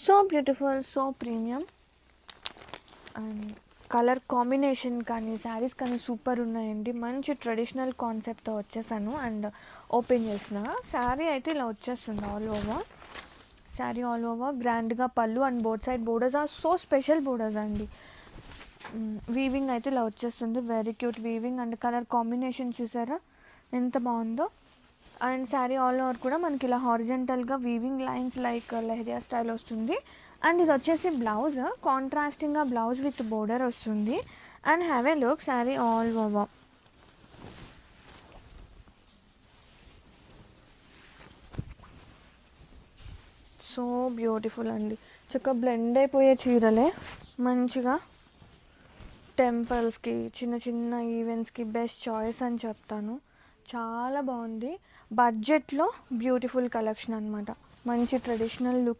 So beautiful, so premium. And colour combination కానీ శారీస్ కానీ super ఉన్నాయండి. మంచి ట్రెడిషనల్ కాన్సెప్ట్తో వచ్చేసాను. అండ్ ఓపెన్ చేసిన శారీ అయితే ఇలా వచ్చేస్తుంది all over. Sari all over గ్రాండ్గా పళ్ళు and both side borders are so special borders అండి. వీవింగ్ అయితే ఇలా వచ్చేస్తుంది. Very cute weaving and colour combination చూసారా ఎంత బాగుందో. అండ్ శారీ ఆల్ ఓవర్ కూడా మనకి ఇలా హారిజెంటల్గా weaving lines like leheriya style వస్తుంది. అండ్ ఇది వచ్చేసి బ్లౌజ్, కాంట్రాస్టింగ్గా బ్లౌజ్ విత్ బోర్డర్ వస్తుంది. And have a look sari all over. So beautiful అండి. చక్కగా బ్లెండ్ అయిపోయే చీరలే మంచిగా టెంపుల్స్కి చిన్న చిన్న ఈవెంట్స్కి బెస్ట్ చాయిస్ అని చెప్తాను. చాలా బాగుంది. బడ్జెట్లో బ్యూటిఫుల్ కలెక్షన్ అనమాట. మంచి ట్రెడిషనల్ లుక్